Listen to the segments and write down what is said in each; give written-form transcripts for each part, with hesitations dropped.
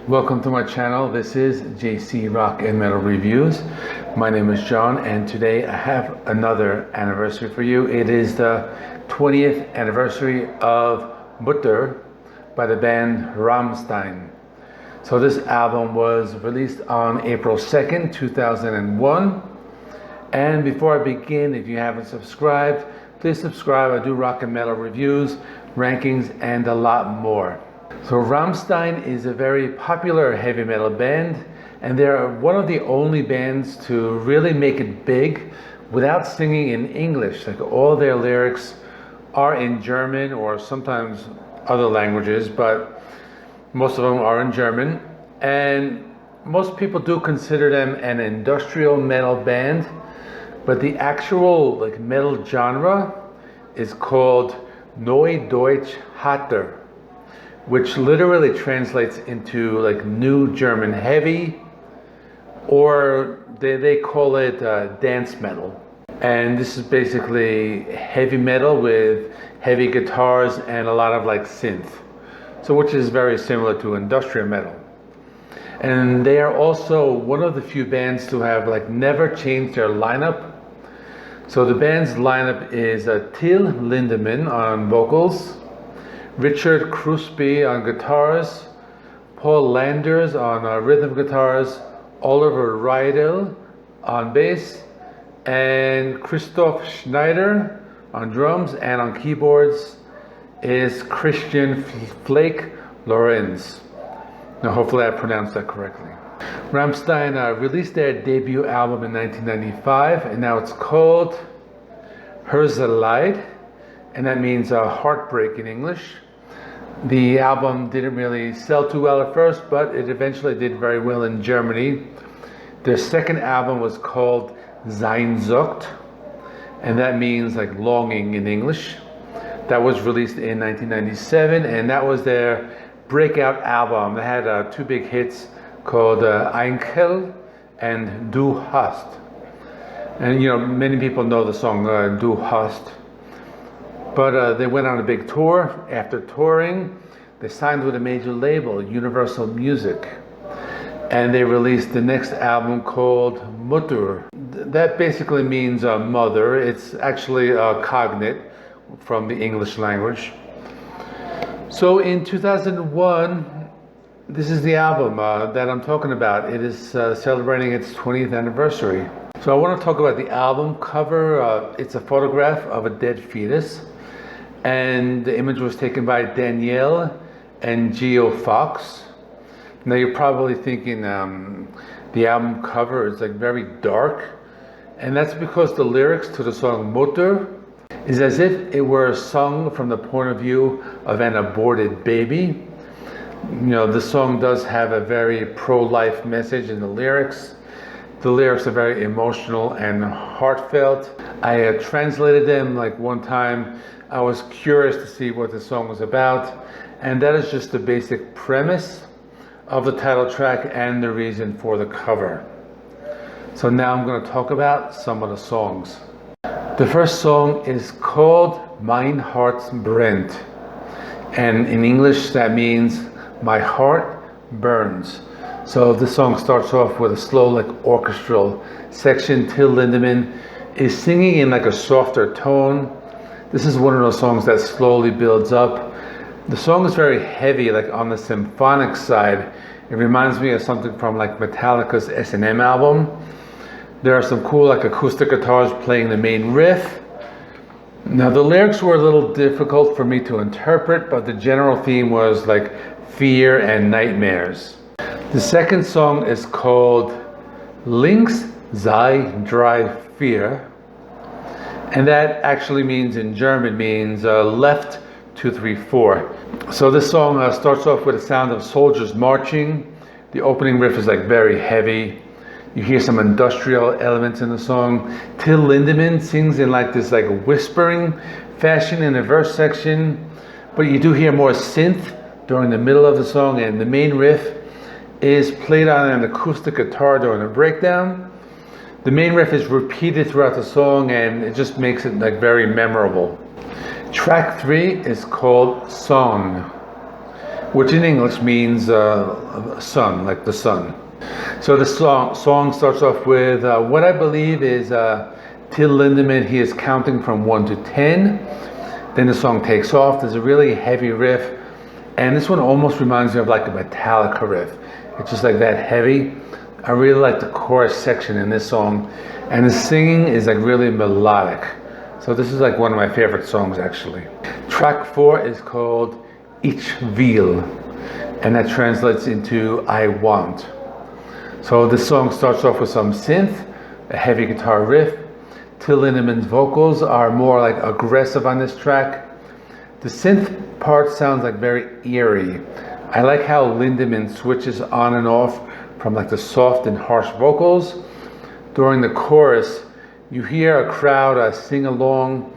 Welcome to my channel. This is JC Rock and Metal Reviews. My name is John, and today I have another anniversary for you. It is the 20th anniversary of Mutter by the band Rammstein. So this album was released on April 2nd, 2001. And before I begin, if you haven't subscribed, please subscribe. I do rock and metal reviews, rankings, and a lot more. So Rammstein is a very popular heavy metal band, and they're one of the only bands to really make it big without singing in English. Like, all their lyrics are in German or sometimes other languages, but most of them are in German. And most people do consider them an industrial metal band, but the actual metal genre is called Neue Deutsch Härter, which literally translates into New German Heavy, or they call it dance metal. And this is basically heavy metal with heavy guitars and a lot of synth, so which is very similar to industrial metal. And they are also one of the few bands to have never changed their lineup. So the band's lineup is Till Lindemann on vocals, Richard Kruspe on guitars, Paul Landers on rhythm guitars, Oliver Riedel on bass, and Christoph Schneider on drums, and on keyboards is Christian Flake Lorenz. Now hopefully I pronounced that correctly. Rammstein released their debut album in 1995, and now it's called Herzeleid, and that means heartbreak in English. The album didn't really sell too well at first, but it eventually did very well in Germany. Their second album was called Sehnsucht, and that means longing in English. That was released in 1997, and that was their breakout album. They had two big hits called Einkel and Du hast. And many people know the song Du hast. But they went on a big tour. After touring, they signed with a major label, Universal Music. And they released the next album called Mutter. That basically means mother. It's actually a cognate from the English language. So in 2001, this is the album that I'm talking about. It is celebrating its 20th anniversary. So I want to talk about the album cover. It's a photograph of a dead fetus, and the image was taken by Danielle and Geo Fox. Now you're probably thinking the album cover is very dark, and that's because the lyrics to the song Mutter is as if it were sung from the point of view of an aborted baby. The song does have a very pro-life message in the lyrics. The lyrics are very emotional and heartfelt. I translated them one time. I was curious to see what the song was about, and that is just the basic premise of the title track and the reason for the cover. So now I'm going to talk about some of the songs. The first song is called Mein Herz, brennt, and in English that means my heart burns. So this song starts off with a slow orchestral section. Till Lindemann is singing in a softer tone. This is one of those songs that slowly builds up. The song is very heavy, on the symphonic side. It reminds me of something from Metallica's S&M album. There are some cool acoustic guitars playing the main riff. Now the lyrics were a little difficult for me to interpret, but the general theme was fear and nightmares. The second song is called Links sei drei vier, and that actually means, in German, means left 2 3 4. So this song starts off with the sound of soldiers marching. The opening riff is very heavy. You hear some industrial elements in the song. Till Lindemann sings in this whispering fashion in the verse section, but you do hear more synth during the middle of the song, and the main riff is played on an acoustic guitar during the breakdown. The main riff is repeated throughout the song, and it just makes it very memorable. Track 3 is called Sonne. which in English means sun, like the sun. So the song starts off with what I believe is Till Lindemann, he is counting from 1 to 10. Then the song takes off. There's a really heavy riff, and this one almost reminds me of like a Metallica riff. It's just like that heavy. I really like the chorus section in this song, and the singing is like really melodic. So this is like one of my favorite songs actually. Track 4 is called Ich will, and that translates into I want. So this song starts off with some synth, a heavy guitar riff. Till Lindemann's vocals are more like aggressive on this track. The synth part sounds like very eerie. I like how Lindemann switches on and off from like the soft and harsh vocals. During the chorus, you hear a crowd sing along.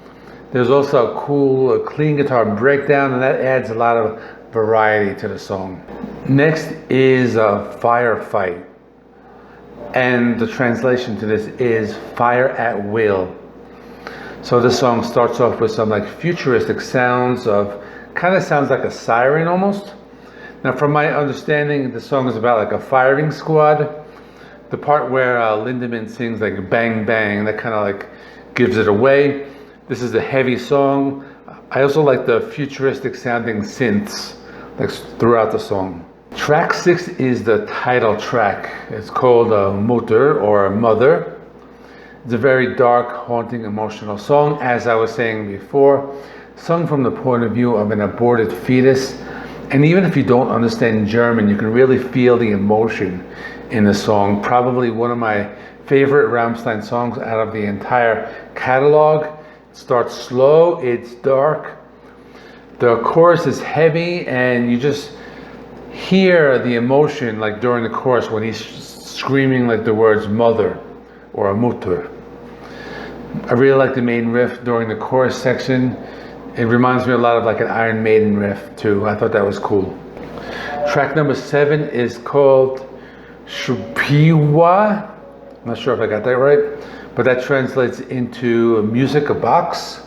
There's also a cool clean guitar breakdown, and that adds a lot of variety to the song. Next is Firefight, and the translation to this is Fire at Will. So this song starts off with some like futuristic sounds of, kind of sounds like a siren almost. Now from my understanding, the song is about like a firing squad. The part where Lindemann sings like bang bang, that kind of like gives it away. This is a heavy song. I also like the futuristic sounding synths like throughout the song. Track 6 is the title track. It's called Mutter, or Mother. It's a very dark, haunting, emotional song, as I was saying before, sung from the point of view of an aborted fetus. And even if you don't understand German, you can really feel the emotion in the song. Probably one of my favorite Rammstein songs out of the entire catalog. It starts slow, it's dark. The chorus is heavy, and you just hear the emotion like during the chorus when he's screaming like the words mother or Mutter. I really like the main riff during the chorus section. It reminds me a lot of like an Iron Maiden riff too. I thought that was cool. Track number 7 is called Shupiwa. I'm not sure if I got that right, but that translates into a music box.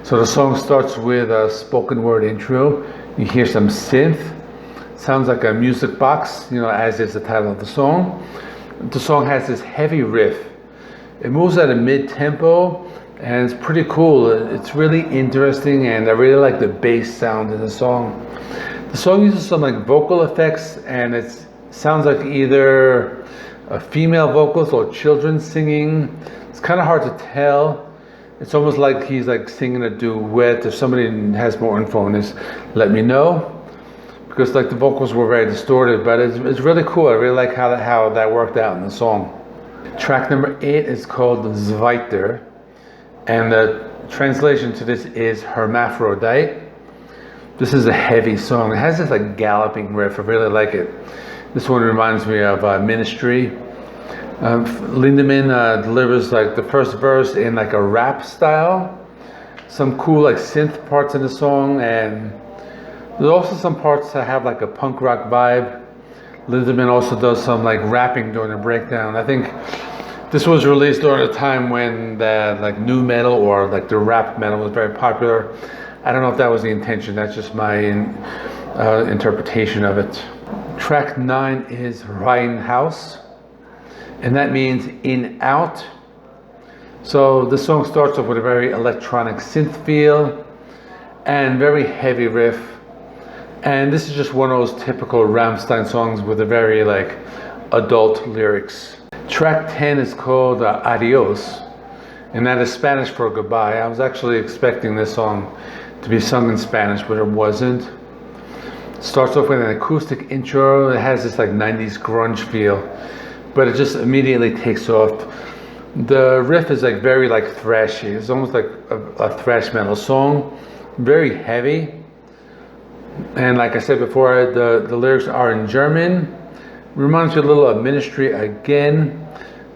So the song starts with a spoken word intro. You hear some synth. Sounds like a music box, you know, as is the title of the song. The song has this heavy riff. It moves at a mid-tempo, and it's pretty cool. It's really interesting, and I really like the bass sound in the song. The song uses some like vocal effects, and it sounds like either female vocals or children singing. It's kind of hard to tell. It's almost like he's like singing a duet. If somebody has more info on this, let me know. Because like the vocals were very distorted, but it's really cool. I really like how that worked out in the song. Track number 8 is called Zweiter, and the translation to this is Hermaphrodite. This is a heavy song. It has this like galloping riff. I really like it. This one reminds me of Ministry. Lindemann delivers like the first verse in like a rap style. Some cool like synth parts in the song, and there's also some parts that have like a punk rock vibe. Lindemann also does some like rapping during the breakdown. I think this was released during a time when the like nu metal or like the rap metal was very popular. I don't know if that was the intention. That's just my interpretation of it. Track 9 is Reihenhaus, and that means in out. So the song starts off with a very electronic synth feel and very heavy riff. And this is just one of those typical Rammstein songs with a very like adult lyrics. Track 10 is called Adios, and that is Spanish for goodbye. I was actually expecting this song to be sung in Spanish, but it wasn't. It starts off with an acoustic intro. It has this like 90s grunge feel, but it just immediately takes off. The riff is like very like thrashy. It's almost like a thrash metal song, very heavy. And like I said before, the lyrics are in German. Reminds me a little of Ministry again.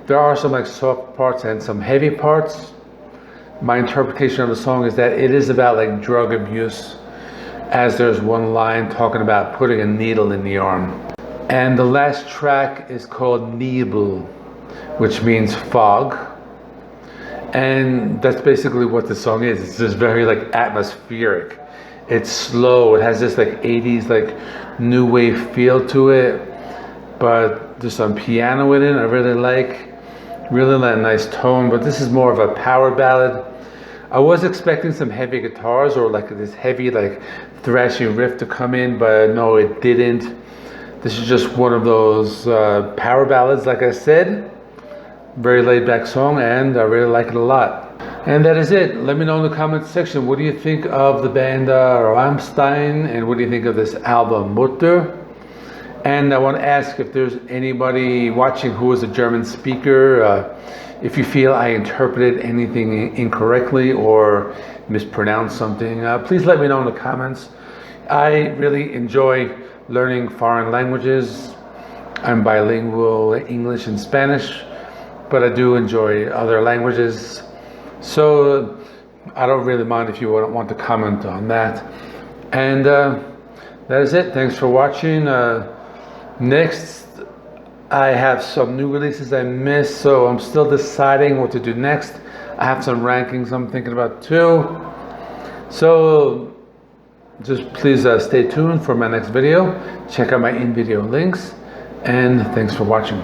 There are some like soft parts and some heavy parts. My interpretation of the song is that it is about like drug abuse, as there's one line talking about putting a needle in the arm. And the last track is called Nebel, which means fog. And that's basically what the song is. It's just very like atmospheric. It's slow. It has this like 80s like new wave feel to it, but there's some piano in it I really like. Really nice tone, but this is more of a power ballad. I was expecting some heavy guitars or like this heavy like thrashing riff to come in, but no, it didn't. This is just one of those power ballads, like I said. Very laid back song, and I really like it a lot. And that is it. Let me know in the comment section, what do you think of the band Rammstein, and what do you think of this album, Mutter? And I want to ask if there's anybody watching who is a German speaker, if you feel I interpreted anything incorrectly or mispronounced something, please let me know in the comments. I really enjoy learning foreign languages. I'm bilingual, English and Spanish, but I do enjoy other languages. So I don't really mind if you want to comment on that. And that is it. Thanks for watching. Next, I have some new releases I missed, so I'm still deciding what to do next. I have some rankings I'm thinking about too. So just please stay tuned for my next video. Check out my in-video links, and thanks for watching.